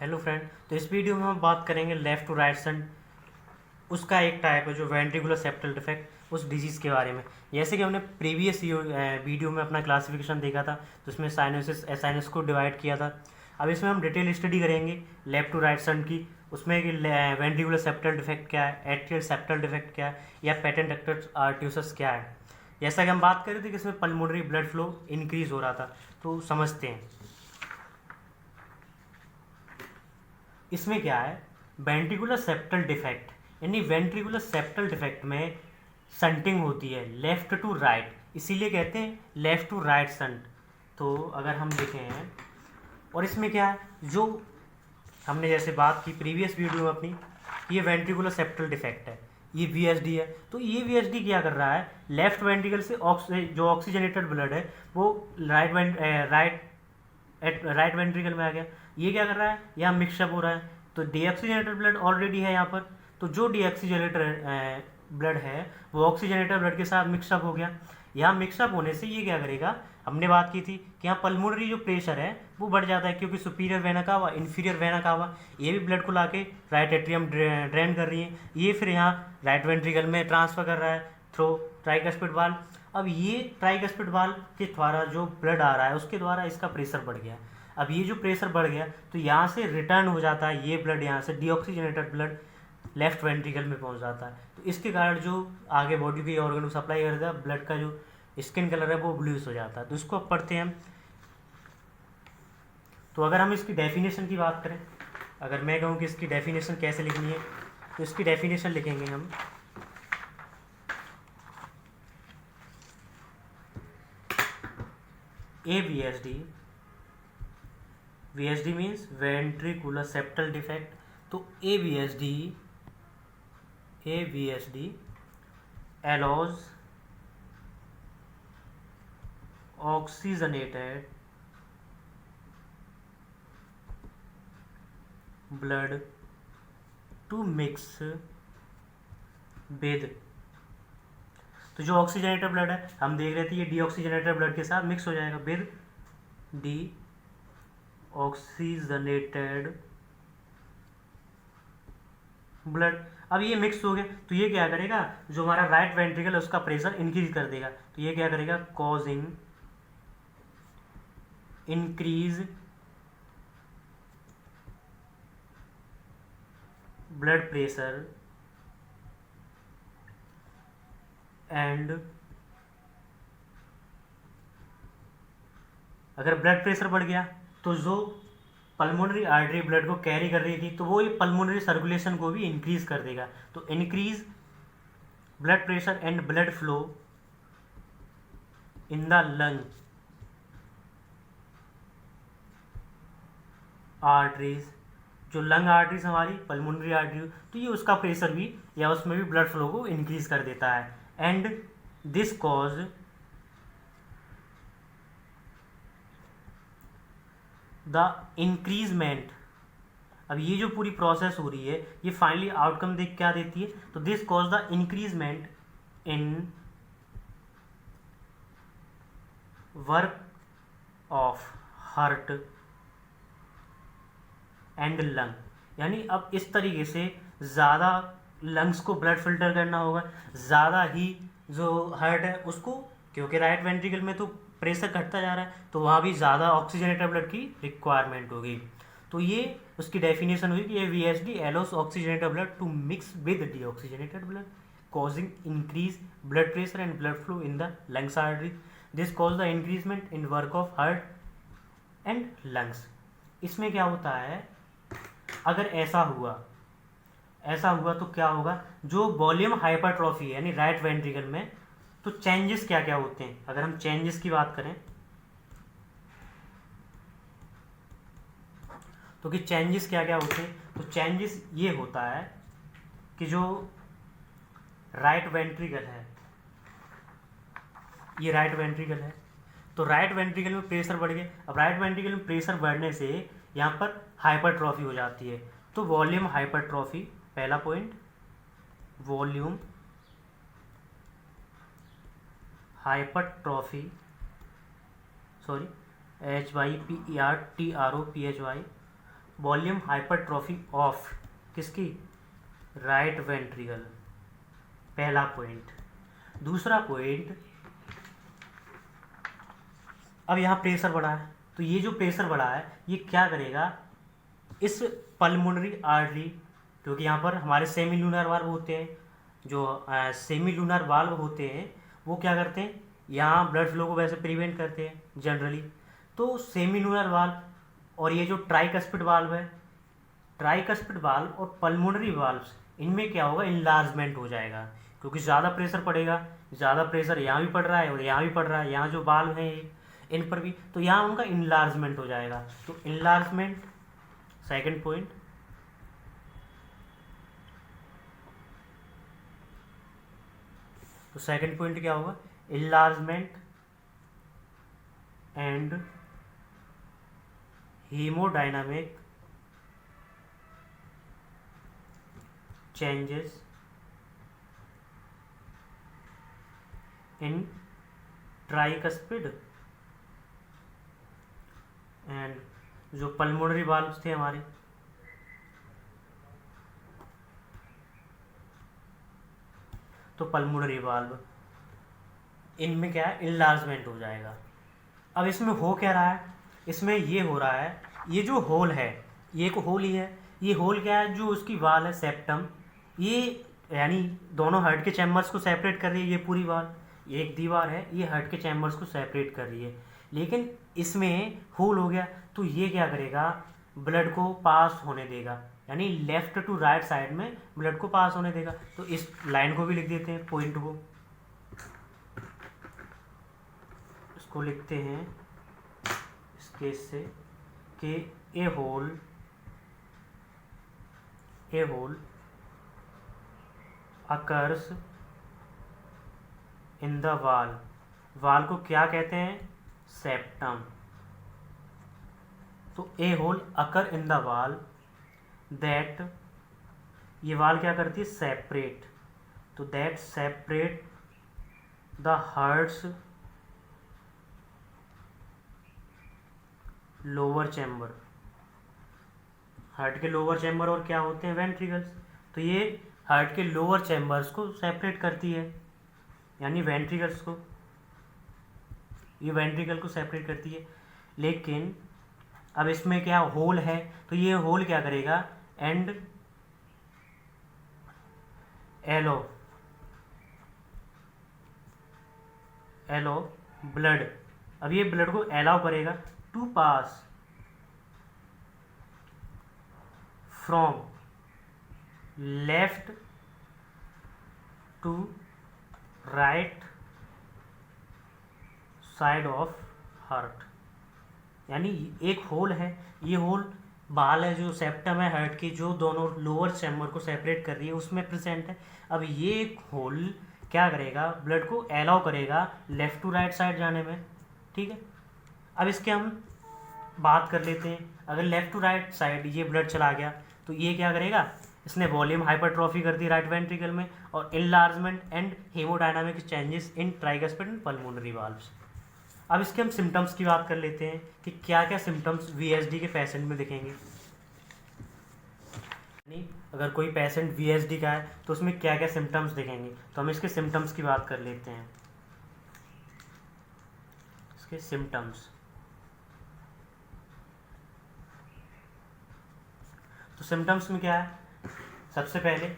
Hello friend. तो इस video में हम बात करेंगे लेफ़्ट टू राइट सन, उसका एक टाइप है जो वेंट्रिकुलर सेप्टल डिफेक्ट, उस डिजीज़ के बारे में। जैसे कि हमने प्रीवियस वीडियो में अपना क्लासिफिकेशन देखा था, तो उसमें साइनोसिस साइनस को डिवाइड किया था। अब इसमें हम डिटेल स्टडी करेंगे लेफ़्ट टू राइट सन की, उसमें कि वेंट्रिकुलर सेप्टल डिफेक्ट क्या है, एट्रियल सेप्टल डिफेक्ट क्या है, या पेटेंट डक्टस आर्टियोसस क्या है। जैसा कि हम बात कर रहे थे कि इसमें पल्मोनरी ब्लड फ्लो इंक्रीज हो रहा था, तो समझते हैं इसमें क्या है। वेंट्रिकुलर सेप्टल डिफेक्ट यानी वेंट्रिकुलर सेप्टल डिफेक्ट में संटिंग होती है लेफ्ट टू राइट, इसीलिए कहते हैं लेफ्ट टू राइट संट। तो अगर हम देखें, और इसमें क्या है, जो हमने जैसे बात की प्रीवियस वीडियो में अपनी, ये वेंट्रिकुलर सेप्टल डिफेक्ट है, ये वीएसडी है। तो ये वीएसडी क्या कर रहा है, लेफ्ट वेंट्रिकल से जो ऑक्सीजनेटेड ब्लड है वो राइट वेंट्रिकल में आ गया। ये क्या कर रहा है, यहाँ मिक्सअप हो रहा है, तो डीऑक्सीजनेटेड ब्लड ऑलरेडी है यहाँ पर, तो जो डीऑक्सीजनेटेड ब्लड है वो ऑक्सीजनेटेड ब्लड के साथ मिक्सअप हो गया। यहाँ मिक्सअप होने से ये क्या करेगा, हमने बात की थी कि यहाँ पल्मोनरी जो प्रेशर है वो बढ़ जाता है, क्योंकि superior vena cava inferior vena cava ये भी ब्लड को लाके राइट एट्रियम ड्रेन कर रही है, ये फिर यहाँ राइट वेंट्रिकल में ट्रांसफर कर रहा है थ्रू ट्राइकस्पिड वाल्व। अब ये ट्राइकस्पिड वाल्व के द्वारा जो ब्लड आ रहा है उसके द्वारा इसका प्रेशर बढ़ गया। अब ये जो प्रेशर बढ़ गया तो यहाँ से रिटर्न हो जाता है ये ब्लड, यहाँ से डीऑक्सीजनेटेड ब्लड लेफ्ट वेंट्रिकल में पहुँच जाता है। तो इसके कारण जो आगे बॉडी के ऑर्गन को सप्लाई करता है, ब्लड का जो स्किन कलर है वो ब्लूइश हो जाता है। तो इसको अब पढ़ते हैं हम। तो अगर हम इसकी डेफिनेशन की बात करें, अगर मैं कहूँ कि इसकी डेफिनेशन कैसे लिखनी है, तो इसकी डेफिनेशन लिखेंगे हम AVSD। VSD means ventricular septal defect. तो AVSD allows oxygenated blood to mix with, तो जो ऑक्सीजनेटेड ब्लड है हम देख रहे थे ये डीऑक्सीजनेटेड ब्लड के साथ मिक्स हो जाएगा विद डी ऑक्सीजनेटेड ब्लड। अब ये मिक्स हो गया तो ये क्या करेगा, जो हमारा राइट वेंट्रिकल है उसका प्रेशर इंक्रीज कर देगा। तो ये क्या करेगा, causing increase blood pressure and, अगर ब्लड प्रेशर बढ़ गया तो जो पल्मोनरी आर्टरी ब्लड को कैरी कर रही थी तो वो ये पल्मोनरी सर्कुलेशन को भी इंक्रीज कर देगा। तो increase blood pressure and blood flow in the lung arteries, जो लंग आर्टरीज हमारी पल्मोनरी आर्टरी, तो ये उसका प्रेशर भी या उसमें भी ब्लड फ्लो को इंक्रीज कर देता है। And this cause the increment, अब ये जो पूरी प्रोसेस हो रही है ये फाइनली आउटकम देख क्या देती है, तो this cause the increment in work of heart and lung. यानी अब इस तरीके से ज़्यादा लंग्स को ब्लड फिल्टर करना होगा, ज़्यादा ही जो हार्ट है उसको, क्योंकि राइट वेंट्रिकल में तो प्रेशर घटता जा रहा है तो वहाँ भी ज़्यादा ऑक्सीजनेटेड ब्लड की रिक्वायरमेंट होगी। तो ये उसकी डेफिनेशन हुई कि ये VSD allows oxygenated blood to mix with deoxygenated blood causing increase blood pressure and blood flow in the lungs artery. This cause the increasement in work of heart and lungs. इसमें क्या होता है, अगर ऐसा हुआ तो क्या होगा, जो वॉल्यूम हाइपरट्रॉफी है यानी राइट वेंट्रिकल में, तो चेंजेस क्या क्या होते हैं। अगर हम चेंजेस की बात करें तो कि चेंजेस क्या क्या होते हैं, तो चेंजेस ये होता है कि जो राइट वेंट्रिकल है, ये राइट वेंट्रिकल है, तो राइट वेंट्रिकल में प्रेशर बढ़ गया। अब राइट वेंट्रिकल में प्रेशर बढ़ने से यहाँ पर हाइपरट्रॉफी हो जाती है, तो वॉल्यूम हाइपरट्रॉफी पहला point, volume hypertrophy, sorry HYPERTROPHY, volume hypertrophy of किसकी, राइट वेंट्रिकल, पहला पॉइंट। दूसरा पॉइंट, अब यहाँ प्रेशर बढ़ा है, तो ये जो प्रेशर बढ़ा है ये क्या करेगा, इस पल्मोनरी आर्टरी, क्योंकि यहाँ पर हमारे सेमी लूनर वाल्व होते हैं, जो सेमी लूनर वाल्व होते हैं वो क्या करते हैं, यहाँ ब्लड फ्लो को वैसे प्रिवेंट करते हैं जनरली। तो सेमी लूनर वाल्व और ये जो ट्राइकस्पिड वाल्व है, ट्राइकस्पिड वाल्व और पल्मोनरी वाल्व्स, इनमें क्या होगा, इनलार्जमेंट हो जाएगा, क्योंकि ज़्यादा प्रेशर पड़ेगा, ज़्यादा प्रेशर यहाँ भी पड़ रहा है और यहाँ भी पड़ रहा है, यहाँ जो वाल्व हैं इन पर भी, तो यहाँ उनका इनलार्जमेंट हो जाएगा। तो इनलार्जमेंट सेकंड पॉइंट। तो सेकंड पॉइंट क्या होगा, enlargement and haemodynamic changes in tricuspid and जो पल्मोनरी वाल्व्स थे हमारे, तो पल्मोनरी वाल्व, इनमें क्या है, इनलार्जमेंट हो जाएगा। अब इसमें हो क्या रहा है, इसमें ये हो रहा है, ये जो होल है, ये एक होल ही है, ये होल क्या है, जो उसकी वाल है सेप्टम, ये यानी दोनों हार्ट के चैम्बर्स को सेपरेट कर रही है, ये पूरी वाल, ये एक दीवार है, ये हार्ट के चैम्बर्स को सेपरेट कर रही है। लेकिन इसमें होल हो गया तो ये क्या करेगा, ब्लड को पास होने देगा, यानी लेफ्ट टू राइट साइड में ब्लड को पास होने देगा। तो इस लाइन को भी लिख देते हैं, पॉइंट को, इसको लिखते हैं इस केस से कि ए होल अकर्स इन द वाल, वाल को क्या कहते हैं, सेप्टम। तो ए होल अकर इन द वाल दैट, ये वाल क्या करती है, सेपरेट, तो that separate the hearts lower chamber, heart के लोअर चैम्बर और क्या होते हैं, वेंट्रिकल्स। तो ये हार्ट के लोअर चैम्बर्स को सेपरेट करती है, यानी वेंट्रिकल्स को, ये वेंट्रिकल को सेपरेट करती है। लेकिन अब इसमें क्या होल है, तो ये होल क्या करेगा, एंड एलो ब्लड, अब ये ब्लड को अलाउ करेगा to pass from left to right side of heart. यानी एक होल है, ये होल बाल है जो सेप्टम है हार्ट की, जो दोनों लोअर चैम्बर को सेपरेट कर रही है, उसमें प्रेजेंट है। अब ये होल क्या करेगा, ब्लड को अलाउ करेगा लेफ्ट टू राइट साइड जाने में, ठीक है। अब इसके हम बात कर लेते हैं, अगर लेफ्ट टू राइट साइड ये ब्लड चला गया तो ये क्या करेगा, इसने वॉल्यूम हाइपरट्रॉफी कर दी राइट वेंट्रिकल में, और enlargement and haemodynamic changes in tricuspid and pulmonary valves. अब इसके हम सिम्टम्स की बात कर लेते हैं कि क्या क्या सिम्टम्स वीएसडी के पेशेंट में दिखेंगे। यानी अगर कोई पेशेंट वीएसडी का है तो उसमें क्या क्या सिम्टम्स दिखेंगे, तो हम इसके सिम्टम्स की बात कर लेते हैं। इसके सिम्टम्स, तो सिम्टम्स में क्या है, सबसे पहले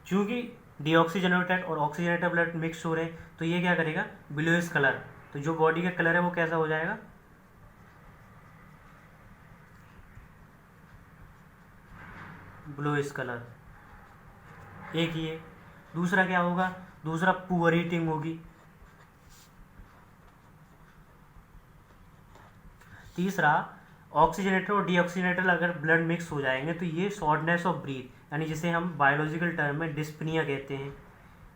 चूंकि डीऑक्सीजनेटेड और ऑक्सीजनेटेड ब्लड मिक्स हो रहे हैं तो ये क्या करेगा, ब्लूइश कलर, तो जो बॉडी का कलर है वो कैसा हो जाएगा, ब्लूइश कलर, एक ये। दूसरा क्या होगा, दूसरा पुअर ईटिंग होगी। तीसरा ऑक्सीजनेटेड और डीऑक्सीजनेटेड अगर ब्लड मिक्स हो जाएंगे तो ये शॉर्टनेस ऑफ ब्रीथ, यानी जिसे हम बायोलॉजिकल टर्म में डिस्पनिया कहते हैं,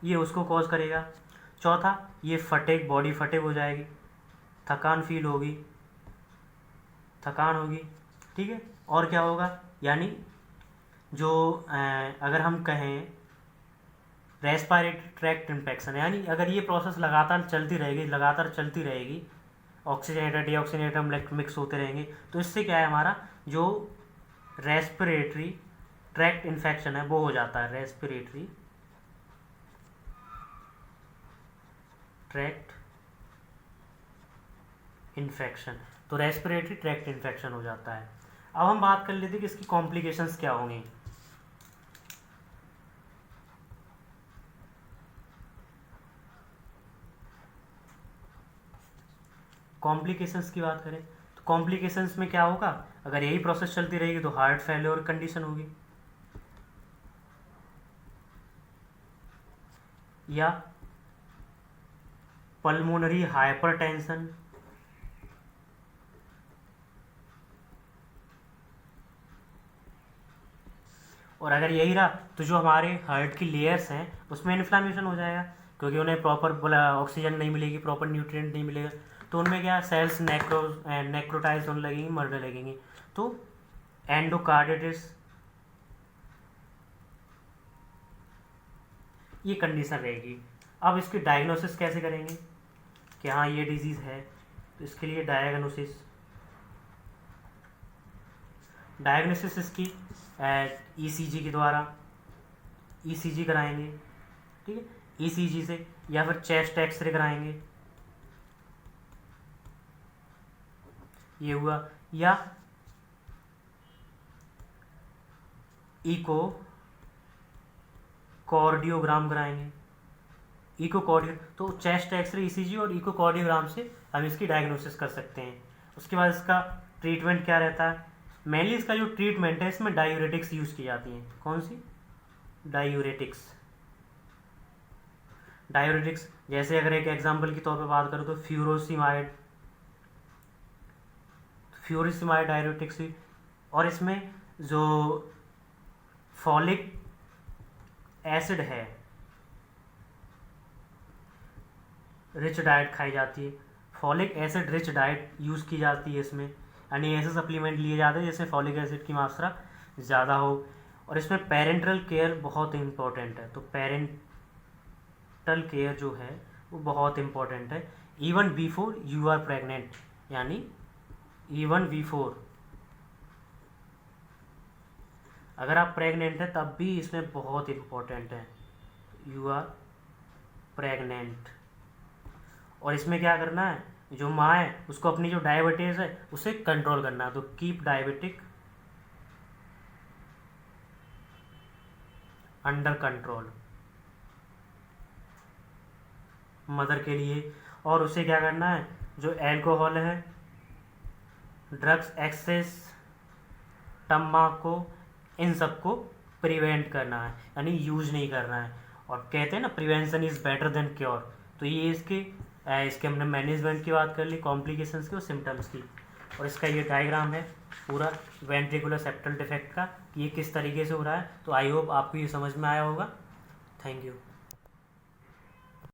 ये उसको कॉज करेगा। चौथा, ये फटेग, बॉडी फटेग हो जाएगी, थकान फील होगी, थकान होगी, ठीक है। और क्या होगा, यानी जो अगर हम कहें रेस्पिरेटरी ट्रैक्ट इन्फेक्शन, यानी अगर ये प्रोसेस लगातार चलती रहेगी, ऑक्सीजनेटेड डीऑक्सीजनेटेड मिक्स होते रहेंगे, तो इससे क्या है, हमारा जो रेस्पिरेटरी ट्रैक्ट इन्फेक्शन है वो हो जाता है, रेस्पिरेटरी ट्रैक्ट इन्फेक्शन, तो रेस्पिरेटरी ट्रैक्ट इन्फेक्शन हो जाता है। अब हम बात कर लेते हैं कि इसकी कॉम्प्लिकेशंस क्या होंगी। कॉम्प्लिकेशंस की बात करें तो कॉम्प्लिकेशंस में क्या होगा, अगर यही प्रोसेस चलती रहेगी तो हार्ट फेल्योर कंडीशन होगी, या पल्मोनरी हाइपरटेंशन, और अगर यही रहा तो जो हमारे हार्ट की लेयर्स हैं उसमें इन्फ्लामेशन हो जाएगा, क्योंकि उन्हें प्रॉपर ऑक्सीजन नहीं मिलेगी, प्रॉपर न्यूट्रिएंट नहीं मिलेगा, तो उनमें क्या सेल्स नेक्रोटाइज होने लगेंगी, मरने लगेंगी, तो एंडोकार्डिटिस ये कंडीशन रहेगी। अब इसकी डायग्नोसिस कैसे करेंगे कि हाँ ये डिजीज़ है, तो इसके लिए डायग्नोसिस इसकी ईसीजी के द्वारा ईसीजी कराएंगे, ठीक है, ईसीजी से, या फिर चेस्ट एक्सरे कराएंगे, ये हुआ, या इको कार्डियोग्राम कराएंगे, इको कार्डियो, तो चेस्ट एक्सरे, ईसीजी और इको कार्डियोग्राम से हम इसकी डायग्नोसिस कर सकते हैं। उसके बाद इसका ट्रीटमेंट क्या रहता है, मेनली इसका जो ट्रीटमेंट है इसमें डायूरेटिक्स यूज़ की जाती हैं। कौन सी? डायूरेटिक्स। जैसे अगर एक एग्जांपल के तौर पे बात करूँ तो फ्यूरिसिमाइड डायूरेटिक्स हुई, और इसमें जो फॉलिक एसिड है रिच डाइट खाई जाती है, folic acid rich diet use की जाती है इसमें, यानी ऐसे सप्लीमेंट लिए जाते हैं जिसमें फॉलिक एसिड की मात्रा ज़्यादा हो। और इसमें पेरेंटल केयर बहुत इम्पोर्टेंट है, तो पेरेंटल केयर जो है वो बहुत इम्पोर्टेंट है, even before you are pregnant, यानी इवन बिफोर, अगर आप प्रेग्नेंट हैं तब भी इसमें बहुत इम्पोर्टेंट है, यू आर प्रेग्नेंट। और इसमें क्या करना है, जो माँ है उसको अपनी जो डायबिटीज़ है उसे कंट्रोल करना है, तो keep diabetic under control mother के लिए। और उसे क्या करना है, जो एल्कोहल है, ड्रग्स एक्सेस, तम्बाकू, इन सबको प्रिवेंट करना है, यानी यूज नहीं करना है। और कहते हैं ना prevention is better than cure, तो ये इसके हमने मैनेजमेंट की बात कर ली, कॉम्प्लिकेशंस की और सिम्टम्स की। और इसका ये डायग्राम है पूरा वेंट्रिकुलर सेप्टल डिफेक्ट का, कि ये किस तरीके से हो रहा है। तो आई होप आपको ये समझ में आया होगा। Thank you.